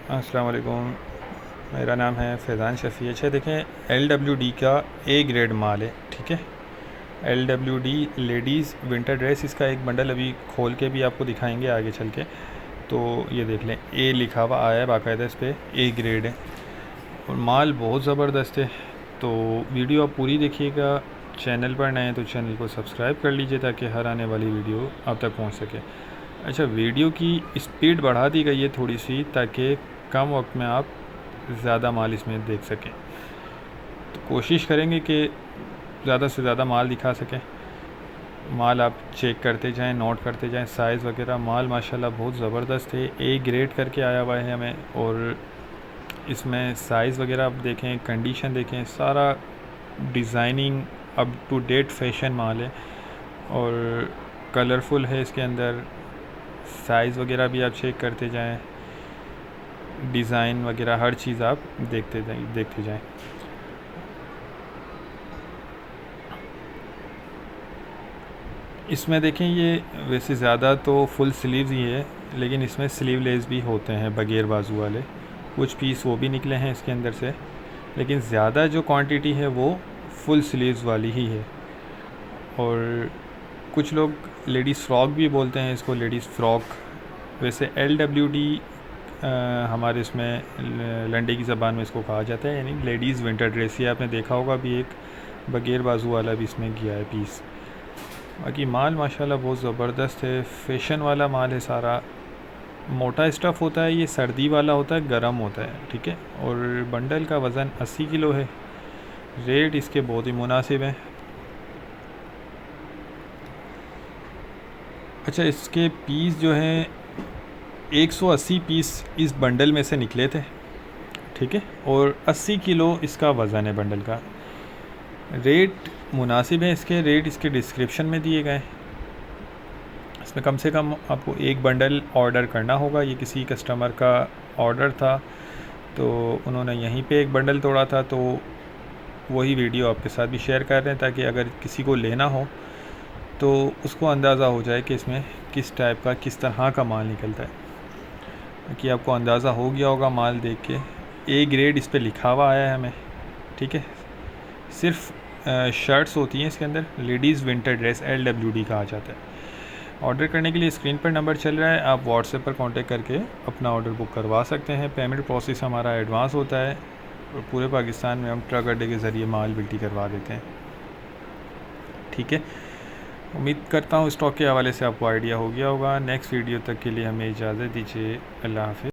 अस्सलाम वालेकुम। मेरा नाम है फैज़ान शफ़ी। अच्छा देखें, LWD का ए ग्रेड माल है, ठीक है। LWD लेडीज़ विंटर ड्रेस, इसका एक बंडल अभी खोल के भी आपको दिखाएंगे आगे चल के। तो ये देख लें, ए लिखा हुआ आया है बाकायदा, इस पर ए ग्रेड है और माल बहुत ज़बरदस्त है। तो वीडियो आप पूरी देखिएगा। चैनल पर नए हैं तो चैनल को सब्सक्राइब कर लीजिए ताकि हर आने वाली वीडियो आप तक पहुंच सके। अच्छा, वीडियो की स्पीड बढ़ा दी गई है थोड़ी सी ताकि कम वक्त में आप ज़्यादा माल इसमें देख सकें। तो कोशिश करेंगे कि ज़्यादा से ज़्यादा माल दिखा सकें। माल आप चेक करते जाएं, नोट करते जाएं, साइज़ वगैरह। माल माशाल्लाह बहुत ज़बरदस्त है, ए ग्रेड करके आया हुआ है हमें। और इसमें साइज़ वगैरह आप देखें, कंडीशन देखें, सारा designing up to date fashion माल है और कलरफुल है। इसके अंदर साइज़ वगैरह भी आप चेक करते जाएं, डिज़ाइन वगैरह हर चीज़ आप देखते जाएं। इसमें देखें, ये वैसे ज़्यादा तो फुल स्लीव्स ही है, लेकिन इसमें स्लीवलेस भी होते हैं बगैर बाजू वाले। कुछ पीस वो भी निकले हैं इसके अंदर से, लेकिन ज़्यादा जो क्वांटिटी है वो फुल स्लीव्स वाली ही है। और कुछ लोग लेडीज़ फ्रॉक भी बोलते हैं इसको, लेडीज़ फ़्रॉक। वैसे LWD हमारे इसमें लंडे की ज़बान में इसको कहा जाता है, यानी लेडीज़ विंटर ड्रेस। ये आपने देखा होगा भी, एक बगैर बाजू वाला भी इसमें गया है पीस। बाकी माल माशाल्लाह बहुत ज़बरदस्त है, फैशन वाला माल है सारा। मोटा स्टफ़ होता है, ये सर्दी वाला होता है, गर्म होता है, ठीक है। और बंडल का वज़न 80 किलो है। रेट इसके बहुत ही मुनासिब हैं। अच्छा, इसके पीस जो हैं 180 पीस इस बंडल में से निकले थे, ठीक है। और 80 किलो इसका वज़न है बंडल का। रेट मुनासिब है इसके, रेट इसके डिस्क्रिप्शन में दिए गए। इसमें कम से कम आपको एक बंडल ऑर्डर करना होगा। ये किसी कस्टमर का ऑर्डर था तो उन्होंने यहीं पे एक बंडल तोड़ा था, तो वही वीडियो आपके साथ भी शेयर कर रहे हैं ताकि अगर किसी को लेना हो तो उसको अंदाज़ा हो जाए कि इसमें किस टाइप का, किस तरह का माल निकलता है। कि आपको अंदाज़ा हो गया होगा माल देख के। ए ग्रेड इस पर लिखा हुआ आया है हमें, ठीक है। सिर्फ शर्ट्स होती हैं इसके अंदर, लेडीज़ विंटर ड्रेस LWD कहा जाता है। ऑर्डर करने के लिए स्क्रीन पर नंबर चल रहा है, आप व्हाट्सएप पर कांटेक्ट करके अपना ऑर्डर बुक करवा सकते हैं। पेमेंट प्रोसेस हमारा एडवांस होता है और पूरे पाकिस्तान में हम ट्रक अड्डे के ज़रिए माल बिल्टी करवा देते हैं, ठीक है। उम्मीद करता हूँ स्टॉक के हवाले से आपको आइडिया हो गया होगा। नेक्स्ट वीडियो तक के लिए हमें इजाज़त दीजिए। अल्लाह हाफ़िज़।